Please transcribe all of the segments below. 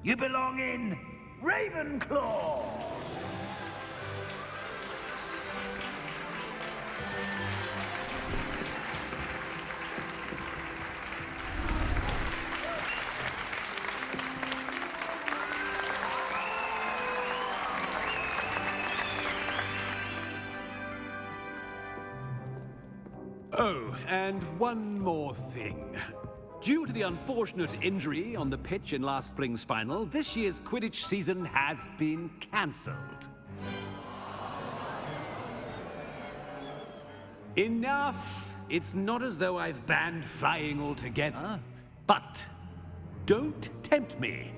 You belong in Ravenclaw! Oh, and one more thing. Due to the unfortunate injury on the pitch in last spring's final, this year's Quidditch season has been cancelled. Enough! It's not as though I've banned flying altogether, but don't tempt me.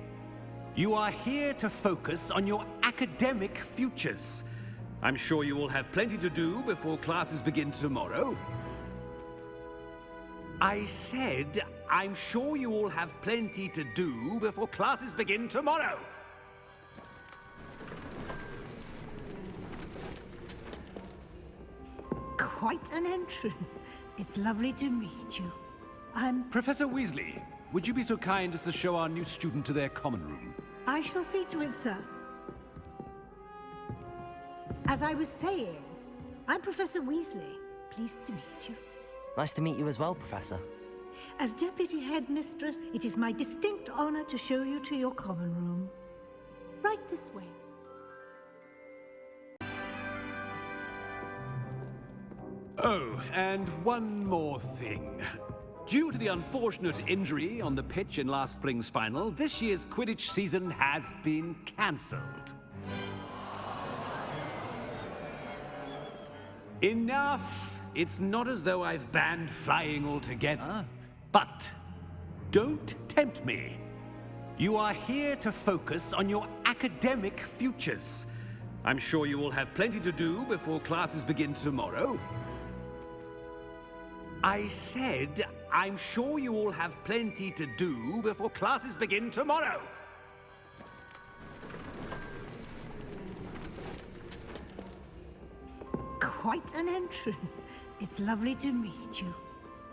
You are here to focus on your academic futures. I'm sure you will have plenty to do before classes begin tomorrow. I said, I'm sure you all have plenty to do before classes begin tomorrow. Quite an entrance. It's lovely to meet you. I'm... Professor Weasley, would you be so kind as to show our new student to their common room? I shall see to it, sir. As I was saying, I'm Professor Weasley. Pleased to meet you. Nice to meet you as well, Professor. As Deputy Headmistress, it is my distinct honor to show you to your common room. Right this way. Oh, and one more thing. Due to the unfortunate injury on the pitch in last spring's final, this year's Quidditch season has been cancelled. Enough! It's not as though I've banned flying altogether, but don't tempt me. You are here to focus on your academic futures. I'm sure you will have plenty to do before classes begin tomorrow. I said, I'm sure you all have plenty to do before classes begin tomorrow. Quite an entrance. It's lovely to meet you.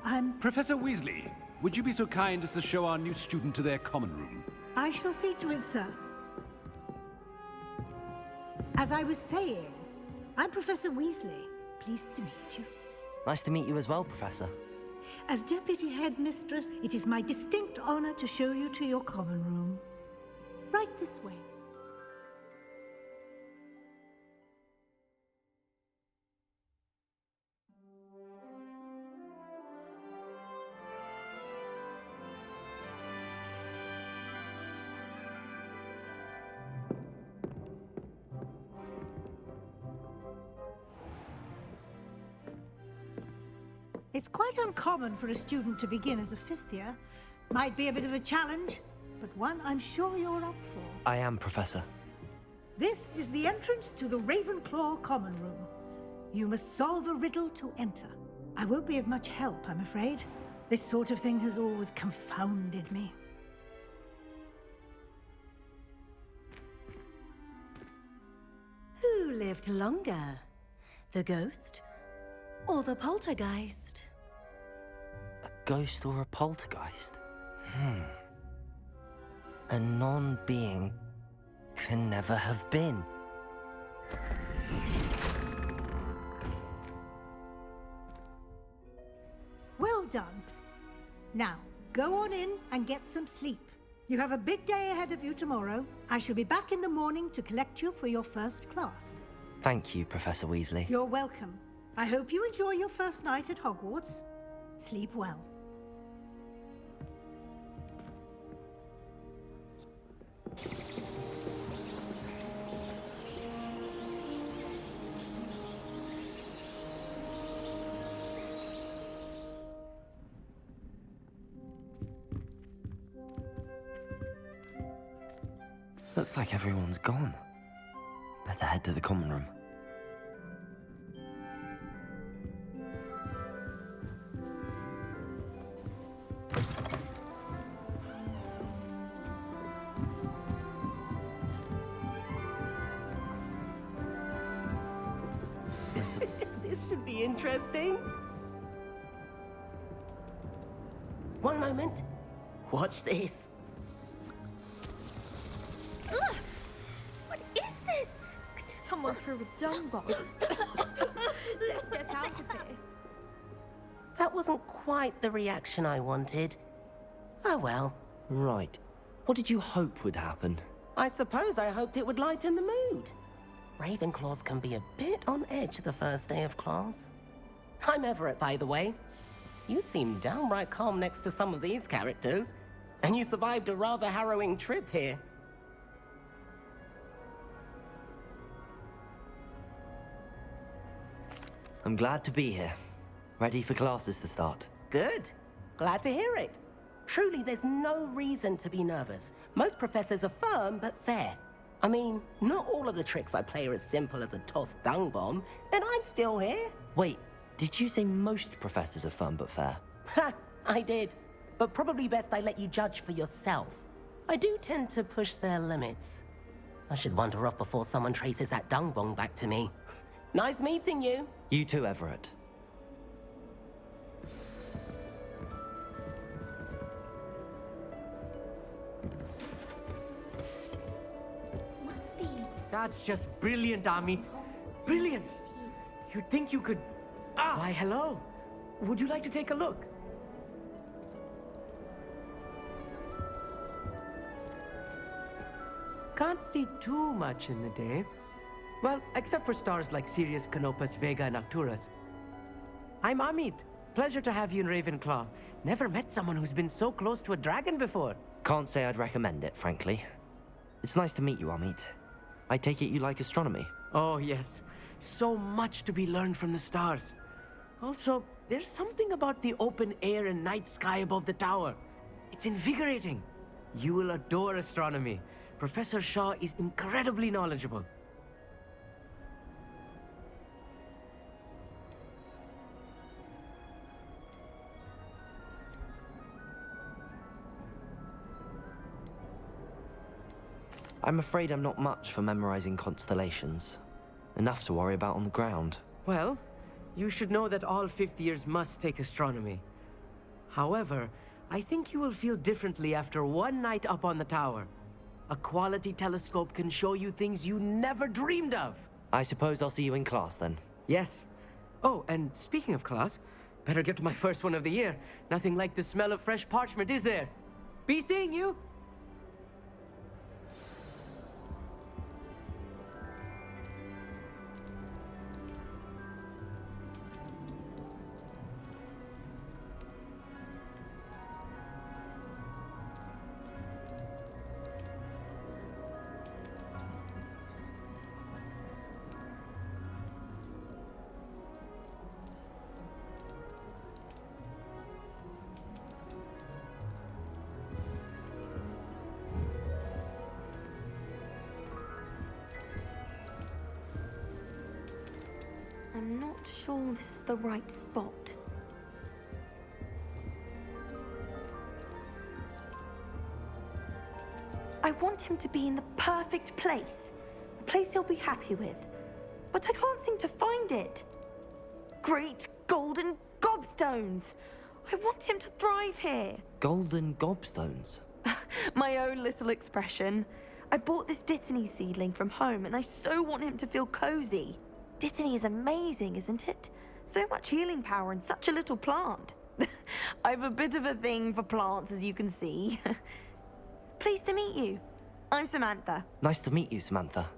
I'm... Professor Weasley, would you be so kind as to show our new student to their common room? I shall see to it, sir. As I was saying, I'm Professor Weasley. Pleased to meet you. Nice to meet you as well, Professor. As Deputy Headmistress, it is my distinct honor to show you to your common room. Right this way. It's quite uncommon for a student to begin as a fifth year. Might be a bit of a challenge, but one I'm sure you're up for. I am, Professor. This is the entrance to the Ravenclaw common room. You must solve a riddle to enter. I won't be of much help, I'm afraid. This sort of thing has always confounded me. Who lived longer? The ghost or the poltergeist? A ghost or a poltergeist? A non-being can never have been. Well done. Now, go on in and get some sleep. You have a big day ahead of you tomorrow. I shall be back in the morning to collect you for your first class. Thank you, Professor Weasley. You're welcome. I hope you enjoy your first night at Hogwarts. Sleep well. Looks like everyone's gone. Better head to the common room. This should be interesting. One moment. Watch this. Ugh! What is this? Someone threw a dung bomb. Let's get out of here. That wasn't quite the reaction I wanted. Oh well. Right. What did you hope would happen? I suppose I hoped it would lighten the mood. Ravenclaws can be a bit on edge the first day of class. I'm Everett, by the way. You seem downright calm next to some of these characters. And you survived a rather harrowing trip here. I'm glad to be here. Ready for classes to start. Good. Glad to hear it. Truly, there's no reason to be nervous. Most professors are firm but fair. I mean, not all of the tricks I play are as simple as a tossed dung bomb, and I'm still here. Wait, did you say most professors are fun but fair? Ha! I did. But probably best I let you judge for yourself. I do tend to push their limits. I should wander off before someone traces that dung bomb back to me. Nice meeting you. You too, Everett. Must be. That's just brilliant, Amit. Brilliant! You'd think you could... Why, hello. Would you like to take a look? Can't see too much in the day. Well, except for stars like Sirius, Canopus, Vega, and Arcturus. I'm Amit. Pleasure to have you in Ravenclaw. Never met someone who's been so close to a dragon before. Can't say I'd recommend it, frankly. It's nice to meet you, Amit. I take it you like astronomy. Oh, yes. So much to be learned from the stars. Also, there's something about the open air and night sky above the tower. It's invigorating. You will adore astronomy. Professor Shaw is incredibly knowledgeable. I'm afraid I'm not much for memorizing constellations. Enough to worry about on the ground. Well, you should know that all fifth years must take astronomy. However, I think you will feel differently after one night up on the tower. A quality telescope can show you things you never dreamed of. I suppose I'll see you in class then. Yes. Oh, and speaking of class, better get to my first one of the year. Nothing like the smell of fresh parchment, is there? Be seeing you! I'm not sure this is the right spot. I want him to be in the perfect place. A place he'll be happy with. But I can't seem to find it. Great golden gobstones! I want him to thrive here. Golden gobstones? My own little expression. I bought this Dittany seedling from home and I so want him to feel cozy. Dittany is amazing, isn't it? So much healing power in such a little plant. I've a bit of a thing for plants, as you can see. Pleased to meet you. I'm Samantha. Nice to meet you, Samantha.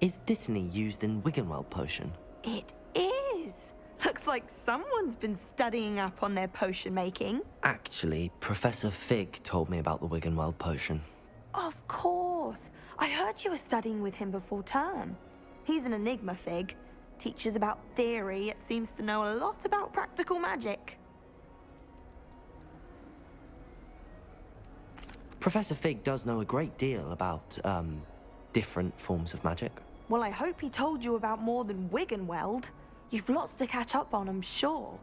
Is Dittany used in Wiggenweld potion? It is. Looks like someone's been studying up on their potion making. Actually, Professor Fig told me about the Wiggenweld potion. Of course. I heard you were studying with him before term. He's an enigma, Fig. Teaches about theory, yet seems to know a lot about practical magic. Professor Fig does know a great deal about, different forms of magic. Well, I hope he told you about more than Wiggenweld. You've lots to catch up on, I'm sure.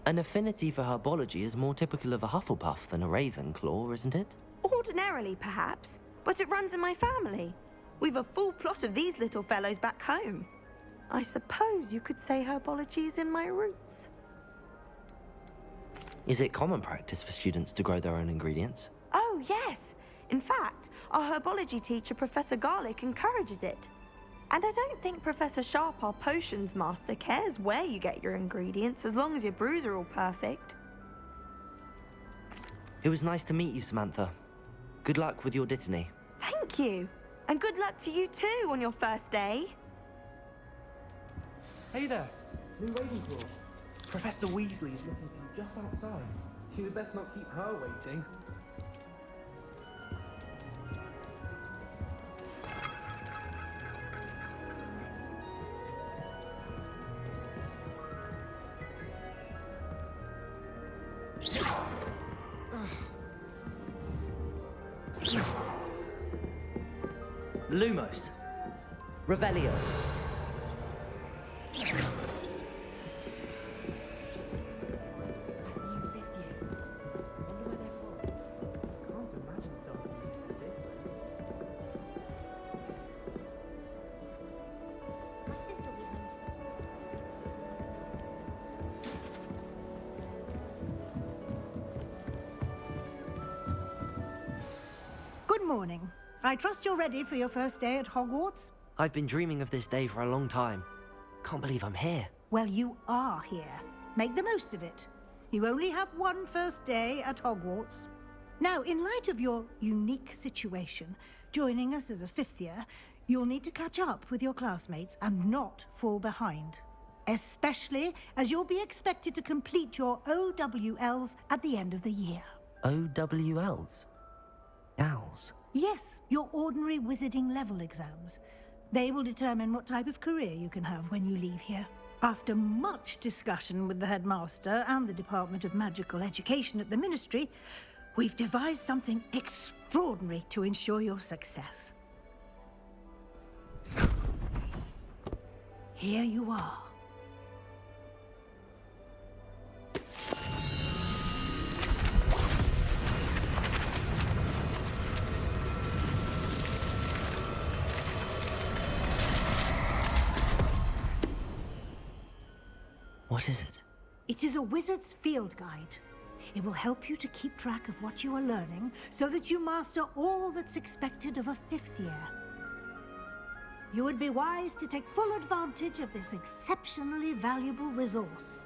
An affinity for herbology is more typical of a Hufflepuff than a Ravenclaw, isn't it? Ordinarily, perhaps, but it runs in my family. We've a full plot of these little fellows back home. I suppose you could say herbology is in my roots. Is it common practice for students to grow their own ingredients? Oh, yes. In fact, our herbology teacher, Professor Garlick, encourages it. And I don't think Professor Sharp, our potions master, cares where you get your ingredients as long as your brews are all perfect. It was nice to meet you, Samantha. Good luck with your dittany. Thank you. And good luck to you too on your first day. Hey there, new Ravenclaw. Professor Weasley is looking for you just outside. You'd best not keep her waiting. Lumos. Revelio. Good morning. I trust you're ready for your first day at Hogwarts? I've been dreaming of this day for a long time. Can't believe I'm here. Well, you are here. Make the most of it. You only have one first day at Hogwarts. Now, in light of your unique situation, joining us as a fifth year, you'll need to catch up with your classmates and not fall behind. Especially as you'll be expected to complete your OWLs at the end of the year. OWLs? Owls? Yes, your ordinary wizarding level exams. They will determine what type of career you can have when you leave here. After much discussion with the headmaster and the Department of Magical Education at the Ministry, we've devised something extraordinary to ensure your success. Here you are. What is it? It is a wizard's field guide. It will help you to keep track of what you are learning so that you master all that's expected of a fifth year. You would be wise to take full advantage of this exceptionally valuable resource.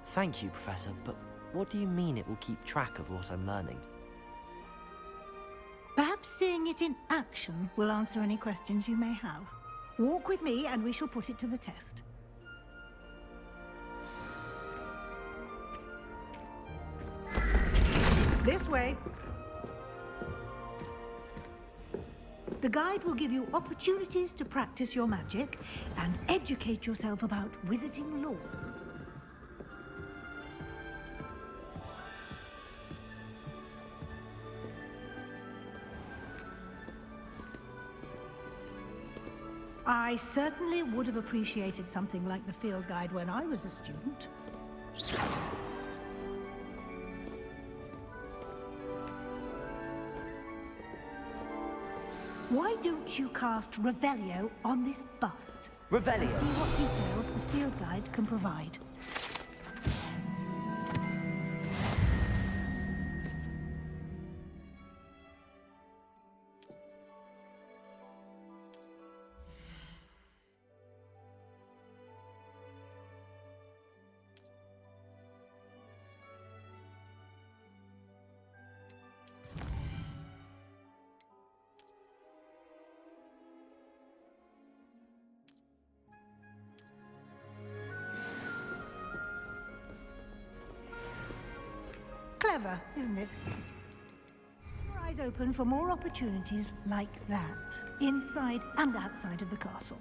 Thank you, Professor, but what do you mean it will keep track of what I'm learning? Perhaps seeing it in action will answer any questions you may have. Walk with me and we shall put it to the test. This way. The guide will give you opportunities to practice your magic and educate yourself about wizarding lore. I certainly would have appreciated something like the field guide when I was a student. Why don't you cast Revelio on this bust? Revelio! And see what details the field guide can provide. Clever, isn't it? Keep your eyes open for more opportunities like that, inside and outside of the castle.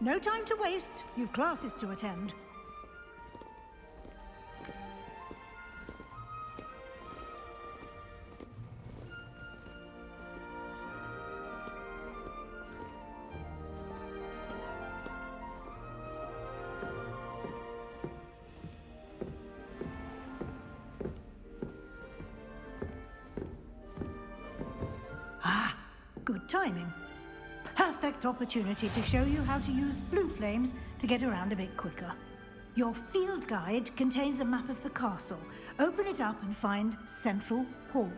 No time to waste. You've classes to attend. good timing. Perfect opportunity to show you how to use flue flames to get around a bit quicker. Your field guide contains a map of the castle. Open it up and find Central Hall.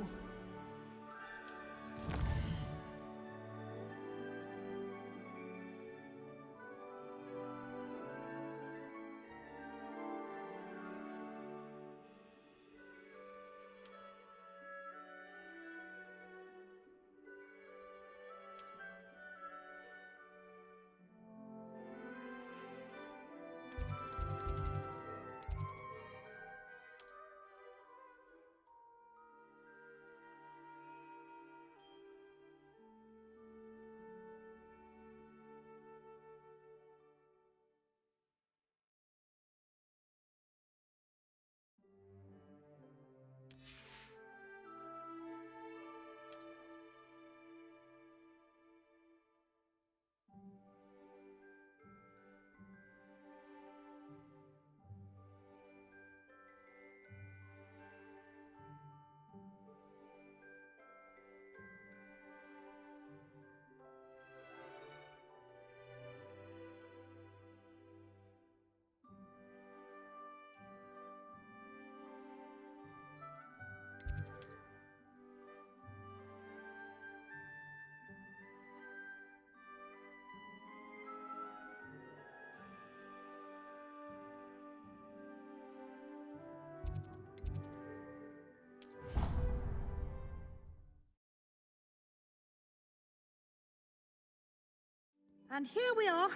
And here we are.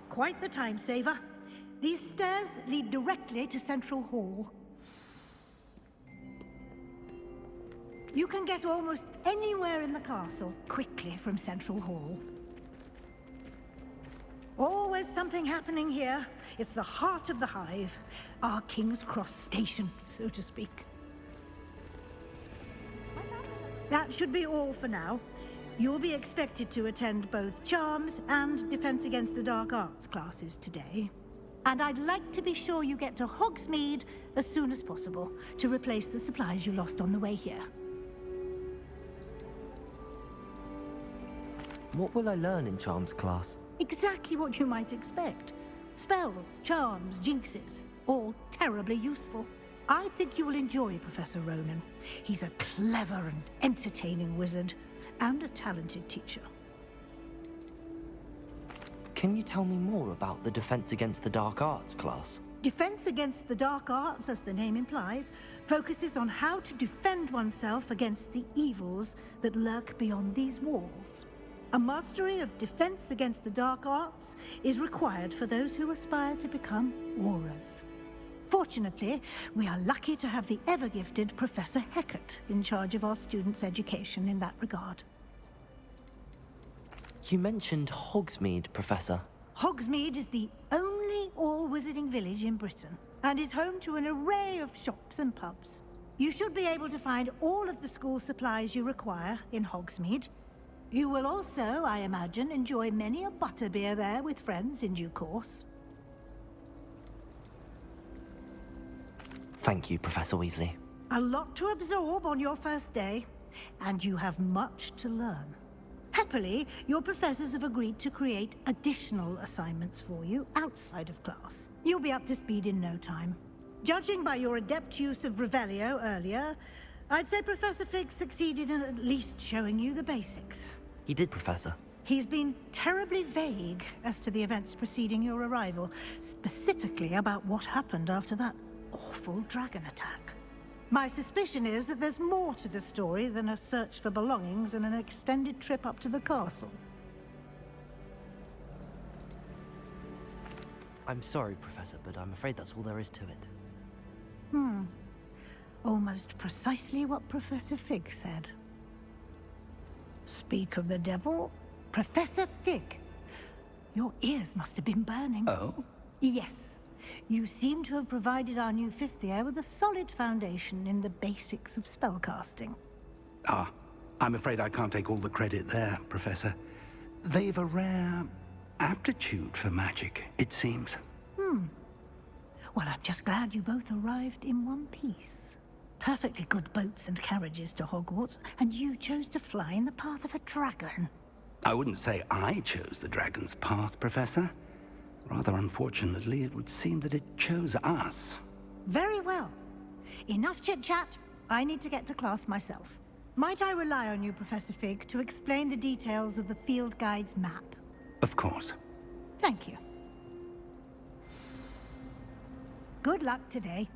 Quite the time saver. These stairs lead directly to Central Hall. You can get almost anywhere in the castle quickly from Central Hall. Always something happening here. It's the heart of the hive. Our King's Cross station, so to speak. That should be all for now. You'll be expected to attend both Charms and Defense Against the Dark Arts classes today. And I'd like to be sure you get to Hogsmeade as soon as possible to replace the supplies you lost on the way here. What will I learn in Charms class? Exactly what you might expect. Spells, charms, jinxes, all terribly useful. I think you will enjoy Professor Ronan. He's a clever and entertaining wizard, and a talented teacher. Can you tell me more about the Defense Against the Dark Arts class? Defense Against the Dark Arts, as the name implies, focuses on how to defend oneself against the evils that lurk beyond these walls. A mastery of Defense Against the Dark Arts is required for those who aspire to become Aurors. Fortunately, we are lucky to have the ever-gifted Professor Hecat in charge of our students' education in that regard. You mentioned Hogsmeade, Professor. Hogsmeade is the only all-wizarding village in Britain, and is home to an array of shops and pubs. You should be able to find all of the school supplies you require in Hogsmeade. You will also, I imagine, enjoy many a butterbeer there with friends in due course. Thank you, Professor Weasley. A lot to absorb on your first day, and you have much to learn. Happily, your professors have agreed to create additional assignments for you outside of class. You'll be up to speed in no time. Judging by your adept use of Revelio earlier, I'd say Professor Fig succeeded in at least showing you the basics. He did, Professor. He's been terribly vague as to the events preceding your arrival, specifically about what happened after that awful dragon attack. My suspicion is that there's more to the story than a search for belongings and an extended trip up to the castle. I'm sorry, Professor, but I'm afraid that's all there is to it. Almost precisely what Professor Fig said. Speak of the devil, Professor Fig. Your ears must have been burning. Oh? Yes. You seem to have provided our new fifth year with a solid foundation in the basics of spellcasting. Ah, I'm afraid I can't take all the credit there, Professor. They've a rare aptitude for magic, it seems. Well, I'm just glad you both arrived in one piece. Perfectly good boats and carriages to Hogwarts, and you chose to fly in the path of a dragon. I wouldn't say I chose the dragon's path, Professor. Rather unfortunately, it would seem that it chose us. Very well. Enough chit-chat. I need to get to class myself. Might I rely on you, Professor Fig, to explain the details of the field guide's map? Of course. Thank you. Good luck today.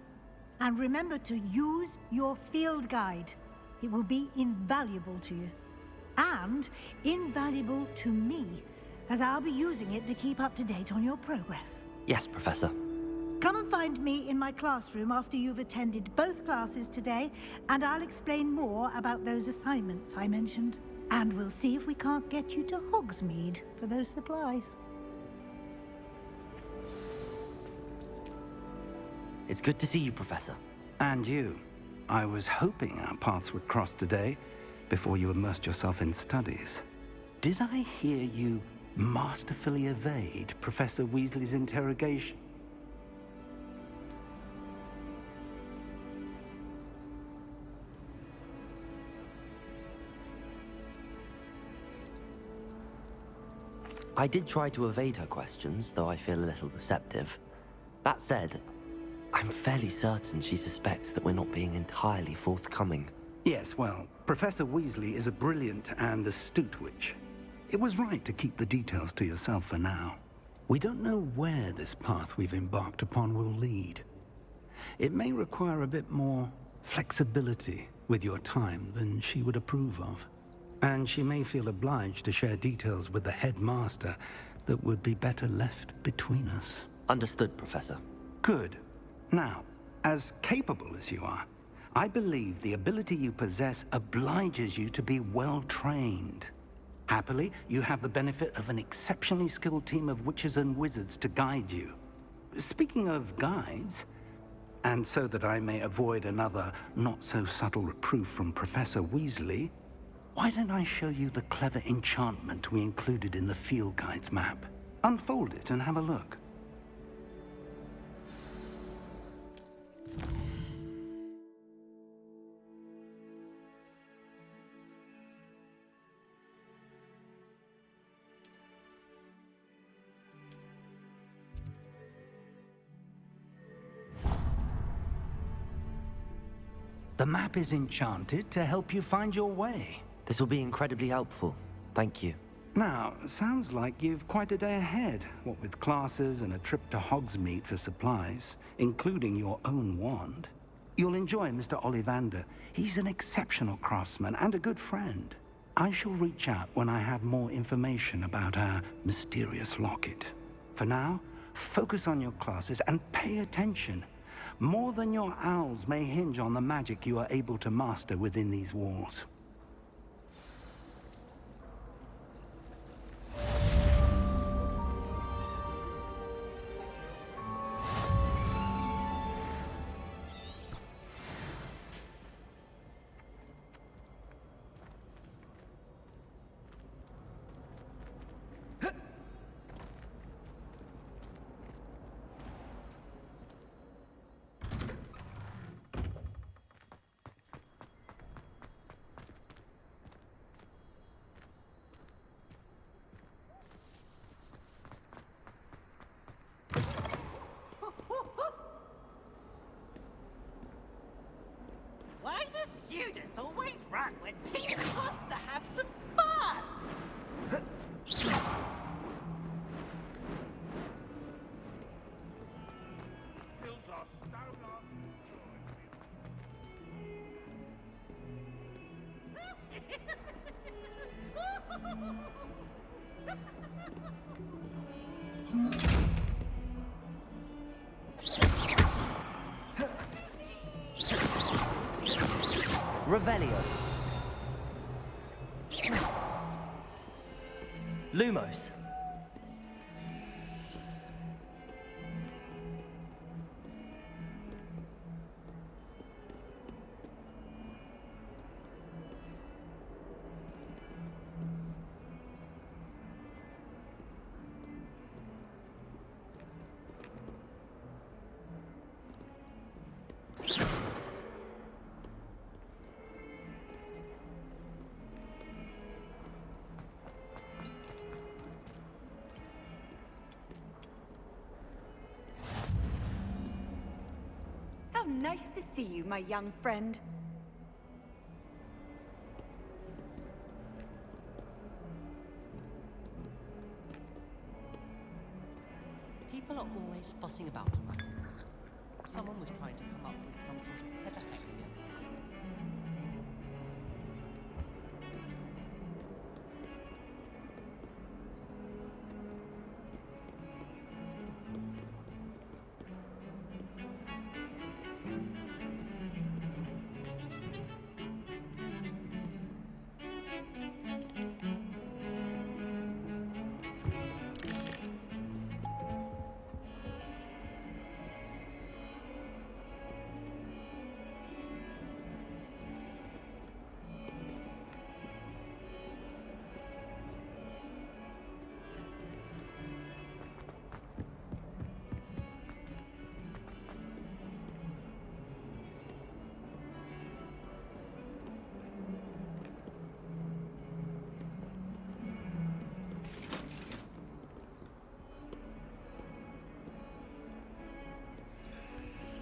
And remember to use your field guide. It will be invaluable to you. And invaluable to me, as I'll be using it to keep up to date on your progress. Yes, Professor. Come and find me in my classroom after you've attended both classes today, and I'll explain more about those assignments I mentioned. And we'll see if we can't get you to Hogsmeade for those supplies. It's good to see you, Professor. And you. I was hoping our paths would cross today, before you immersed yourself in studies. Did I hear you masterfully evade Professor Weasley's interrogation? I did try to evade her questions, though I feel a little receptive. That said, I'm fairly certain she suspects that we're not being entirely forthcoming. Yes, well, Professor Weasley is a brilliant and astute witch. It was right to keep the details to yourself for now. We don't know where this path we've embarked upon will lead. It may require a bit more flexibility with your time than she would approve of. And she may feel obliged to share details with the headmaster that would be better left between us. Understood, Professor. Good. Now, as capable as you are, I believe the ability you possess obliges you to be well-trained. Happily, you have the benefit of an exceptionally skilled team of witches and wizards to guide you. Speaking of guides, and so that I may avoid another not-so-subtle reproof from Professor Weasley, why don't I show you the clever enchantment we included in the field guide's map? Unfold it and have a look. The map is enchanted to help you find your way. This will be incredibly helpful. Thank you. Now, sounds like you've quite a day ahead, what with classes and a trip to Hogsmeade for supplies, including your own wand. You'll enjoy Mr. Ollivander. He's an exceptional craftsman and a good friend. I shall reach out when I have more information about our mysterious locket. For now, focus on your classes and pay attention. More than your owls may hinge on the magic you are able to master within these walls. Why do students always run when Peter wants to have some fun? Fills our stone arms Revelio. Lumos. Nice to see you, my young friend. People are always fussing about. Someone was trying to come up with some sort of pepper hex the other day.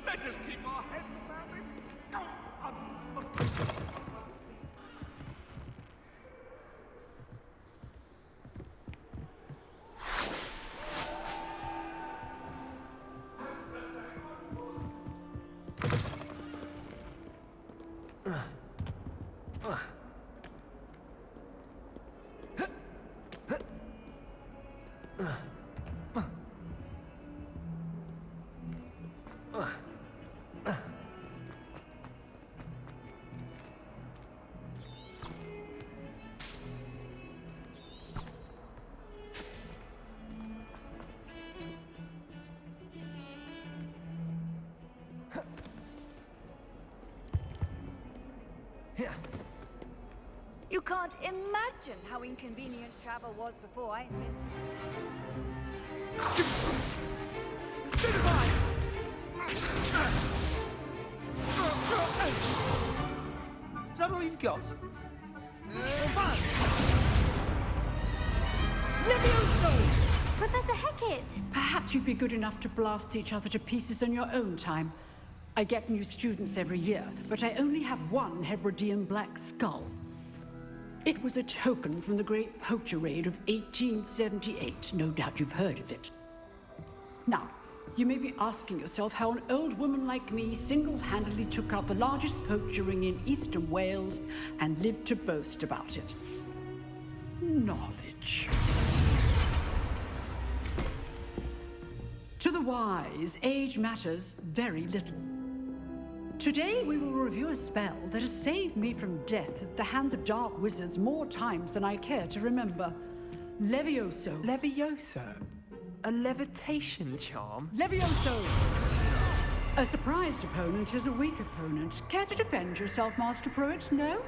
Let us keep our heads about it. You can't imagine how inconvenient travel was before I invented it. Is that all you've got? Professor Hecat! Perhaps you'd be good enough to blast each other to pieces in your own time. I get new students every year, but I only have one Hebridean black skull. It was a token from the Great Poacher Raid of 1878. No doubt you've heard of it. Now, you may be asking yourself how an old woman like me single-handedly took out the largest poacher ring in eastern Wales and lived to boast about it. Knowledge. To the wise, age matters very little. Today we will review a spell that has saved me from death at the hands of dark wizards more times than I care to remember. Levioso. Levioso? A levitation charm? Levioso! A surprised opponent is a weak opponent. Care to defend yourself, Master Pruitt? No?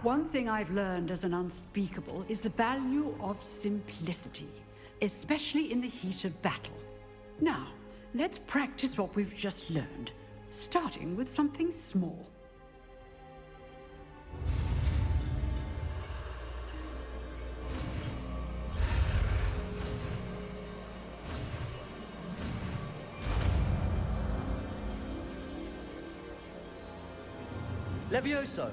One thing I've learned as an unspeakable is the value of simplicity, especially in the heat of battle. Now, let's practice what we've just learned, starting with something small. Levioso!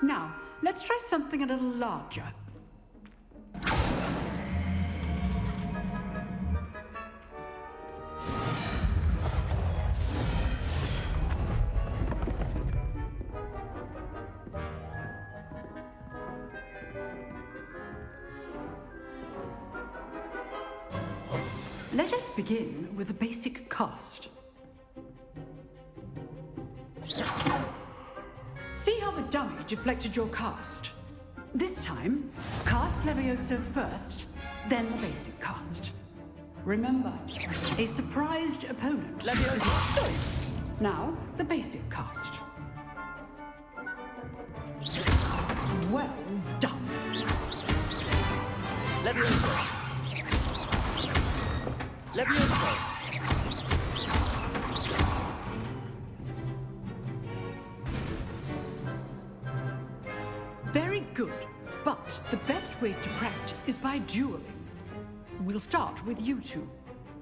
Now, let's try something a little larger. Let us begin with the basic cast. See how the dummy deflected your cast? This time, cast Levioso first, then the basic cast. Remember, a surprised opponent. Levioso! Now, the basic cast. Well done. Levioso! Levioso! Very best way to practice is by dueling. We'll start with you two.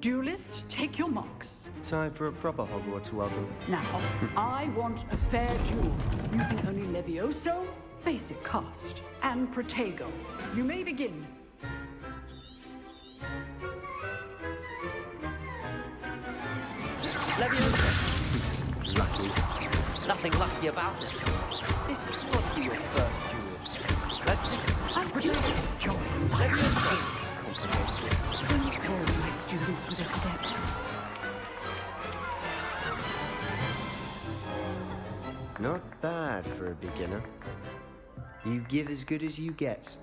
Duelists, take your marks. Time for a proper Hogwarts welcome. Now, I want a fair duel, using only Levioso, basic cast, and Protego. You may begin. Levioso. Lucky. Nothing lucky about it. This could be your first duel. Let's just... I'm Protego. Joins Levioso. Don't all my students with a step. Not bad for a beginner. You give as good as you get.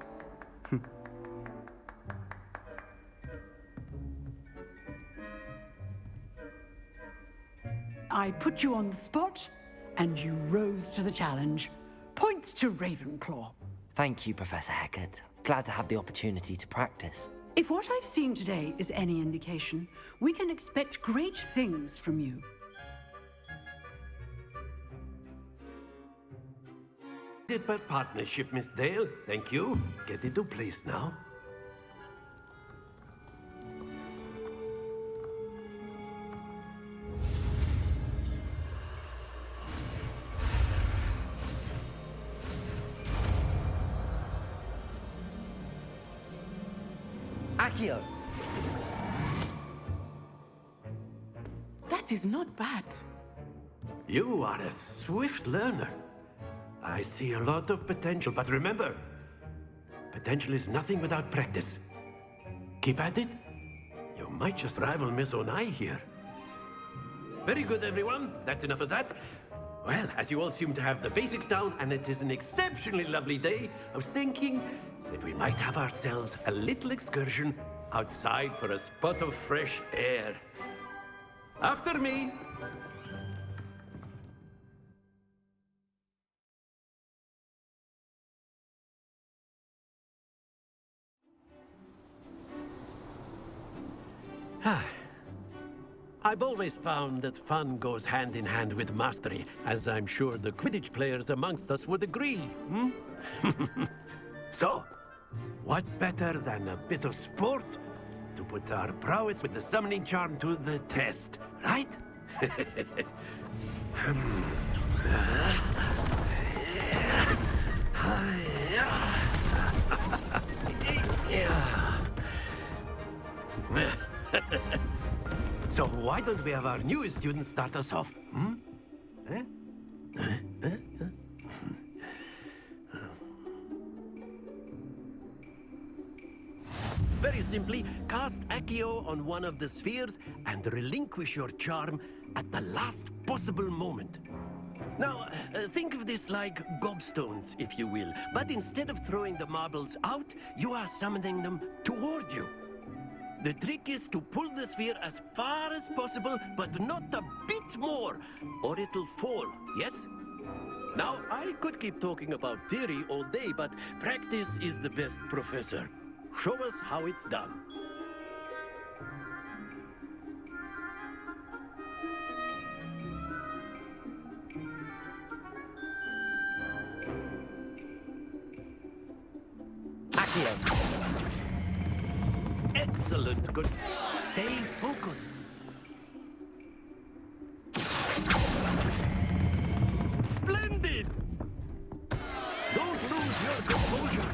I put you on the spot, and you rose to the challenge. Points to Ravenclaw. Thank you, Professor Hecat. Glad to have the opportunity to practice. If what I've seen today is any indication, we can expect great things from you. Per partnership, Miss Dale. Thank you. Get into place now. Accio! That is not bad. You are a swift learner. I see a lot of potential, but remember, potential is nothing without practice. Keep at it. You might just rival Miss Onai here. Very good, everyone. That's enough of that. Well, as you all seem to have the basics down, and it is an exceptionally lovely day, I was thinking that we might have ourselves a little excursion outside for a spot of fresh air. After me. I've always found that fun goes hand in hand with mastery, as I'm sure the Quidditch players amongst us would agree, hmm? So, what better than a bit of sport to put our prowess with the summoning charm to the test, right? So why don't we have our newest student start us off? Hmm? Very simply, cast Accio on one of the spheres and relinquish your charm at the last possible moment. Now, think of this like gobstones, if you will, but instead of throwing the marbles out, you are summoning them toward you. The trick is to pull the sphere as far as possible, but not a bit more, or it'll fall, yes? Now, I could keep talking about theory all day, but practice is the best professor. Show us how it's done. Accio! Excellent, good. Stay focused. Splendid! Don't lose your composure.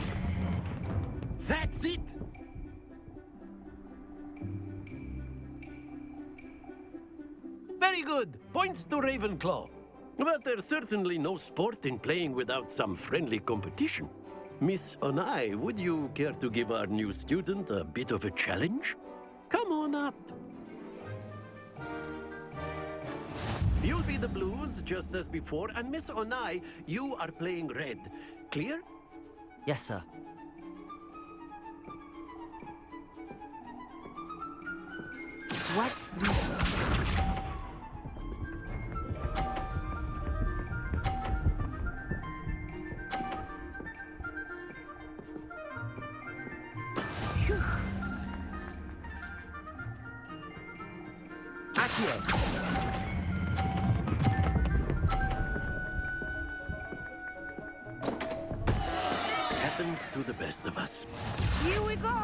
That's it! Very good. Points to Ravenclaw. But there's certainly no sport in playing without some friendly competition. Miss Onai, would you care to give our new student a bit of a challenge? Come on up. You'll be the blues, just as before, and Miss Onai, you are playing red. Clear? Yes, sir. What's this? Happens to to the best of us. Here we go!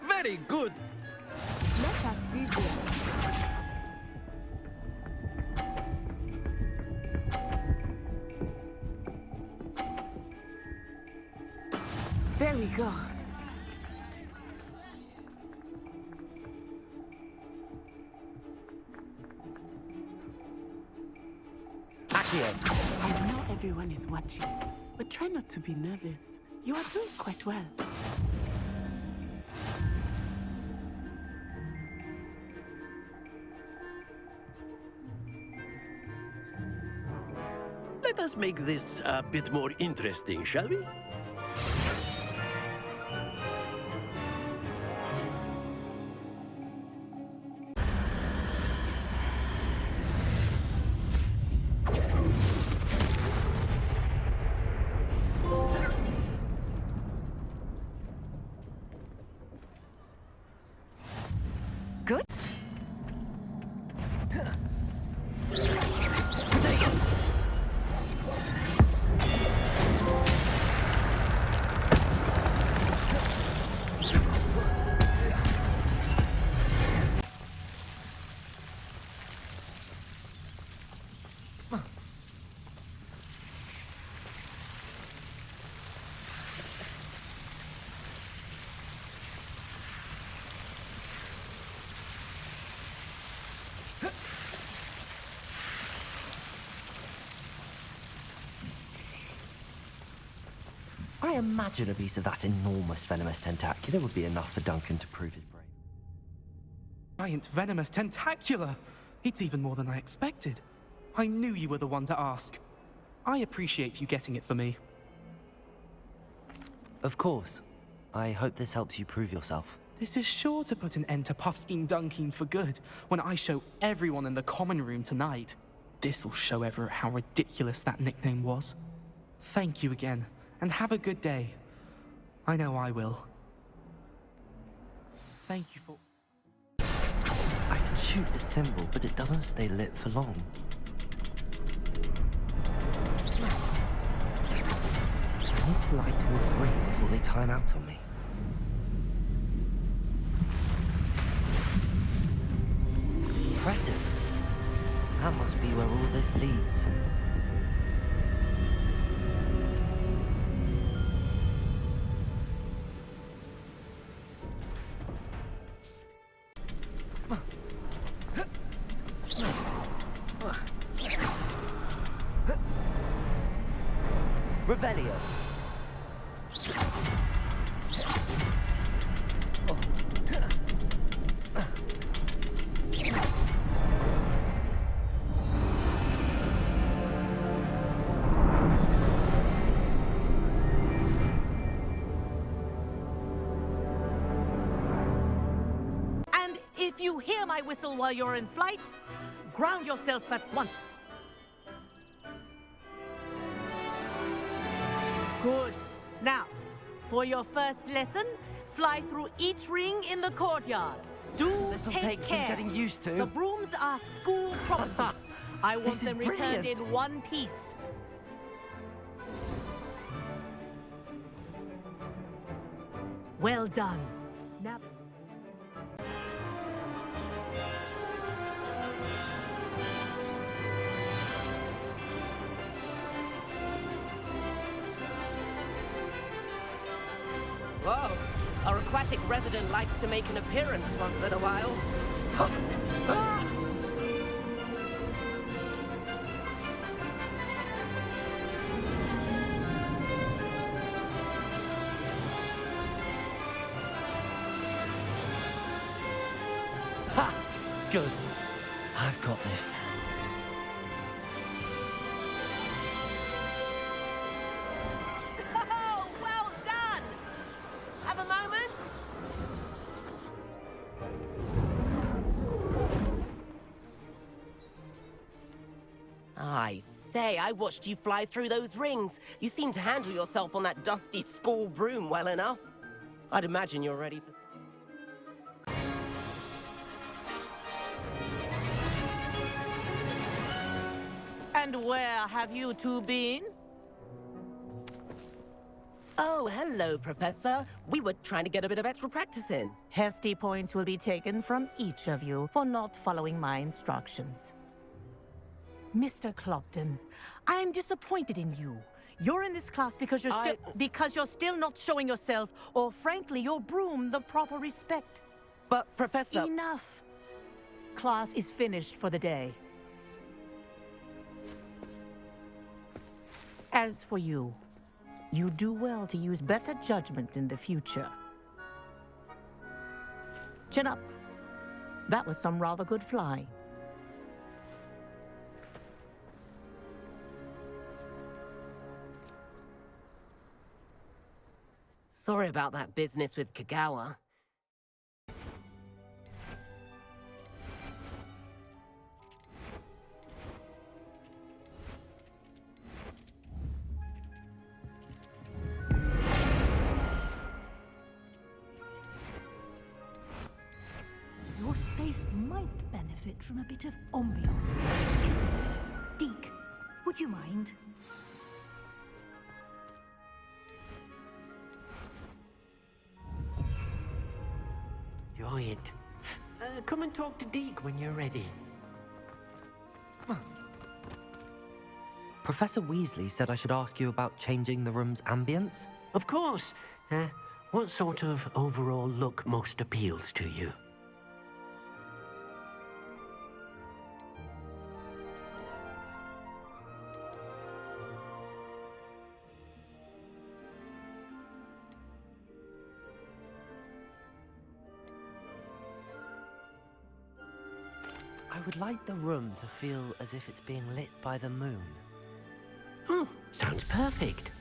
Very good. Let us see this. There we go. Accio! I know everyone is watching, but try not to be nervous. You are doing quite well. Let us make this a bit more interesting, shall we? Good. I imagine a piece of that enormous venomous tentacular would be enough for Duncan to prove his brave. Giant venomous tentacular! It's even more than I expected. I knew you were the one to ask. I appreciate you getting it for me. Of course. I hope this helps you prove yourself. This is sure to put an end to Puffskein Dunkeen for good when I show everyone in the common room tonight. This'll show Everett how ridiculous that nickname was. Thank you again, and have a good day. I know I will. Thank you for... I can shoot the symbol, but it doesn't stay lit for long. I need to light all three before they time out on me. Impressive. That must be where all this leads. Revelio. And if you hear my whistle while you're in flight, ground yourself at once. Good. Now, for your first lesson, fly through each ring in the courtyard. This'll Take take some care. getting used to. The brooms are school property. I want This is them returned brilliant. in one piece. Well done. Now... Whoa, our aquatic resident likes to make an appearance once in a while. Ha! Good. I've got this. Oh, well done! Have a moment? say, I watched you fly through those rings. You seem to handle yourself on that dusty school broom well enough. I'd imagine you're ready for... And where have you two been? Oh, hello, Professor. We were trying to get a bit of extra practice in. Hefty points will be taken from each of you for not following my instructions. Mr. Clopton, I'm disappointed in you. You're in this class because you're still not showing yourself, or frankly, your broom the proper respect. But, Professor... Enough! Class is finished for the day. As for you, you do well to use better judgment in the future. Chin up. That was some rather good flying. Sorry about that business with Kagawa. Your space might benefit from a bit of ambiance. Deke, would you mind? Enjoy it. Come and talk to Deke when you're ready. Professor Weasley said I should ask you about changing the room's ambience? Of course. What sort of overall look most appeals to you? I would like the room to feel as if it's being lit by the moon. Oh, sounds perfect.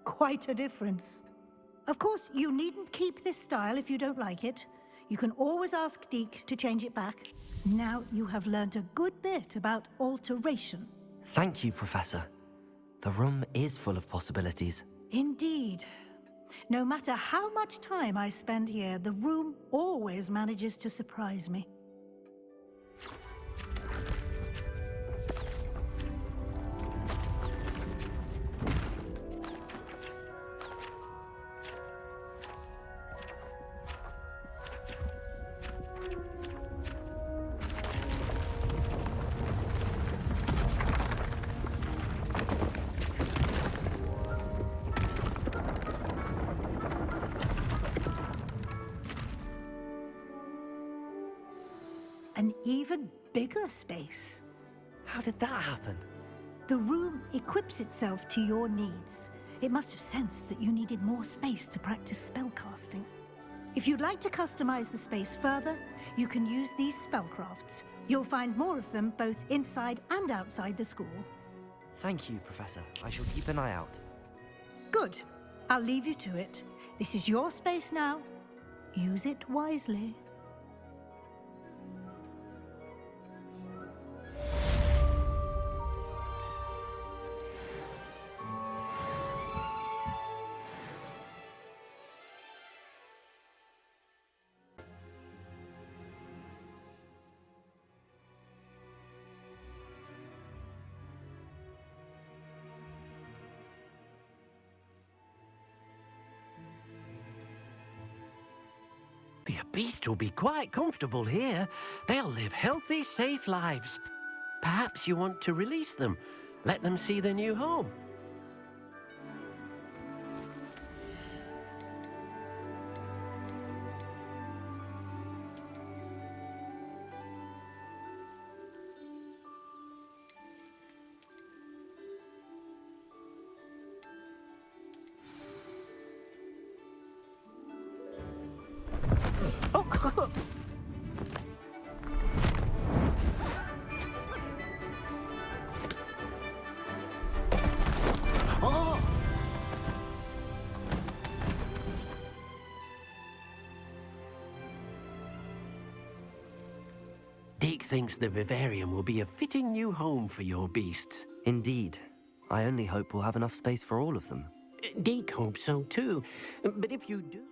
Quite a difference. Of course, you needn't keep this style if you don't like it. You can always ask Deke to change it back. Now you have learned a good bit about alteration. Thank you, Professor. The room is full of possibilities. Indeed. No matter how much time I spend here, the room always manages to surprise me. An even bigger space. How did that happen? The room equips itself to your needs. It must have sensed that you needed more space to practice spellcasting. If you'd like to customize the space further, you can use these spellcrafts. You'll find more of them both inside and outside the school. Thank you, Professor. I shall keep an eye out. Good. I'll leave you to it. This is your space now. Use it wisely. The beast will be quite comfortable here. They'll live healthy, safe lives. Perhaps you want to release them. Let them see their new home. thinks the vivarium will be a fitting new home for your beasts. Indeed. I only hope we'll have enough space for all of them. Deke hopes so too. But if you do...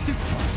to...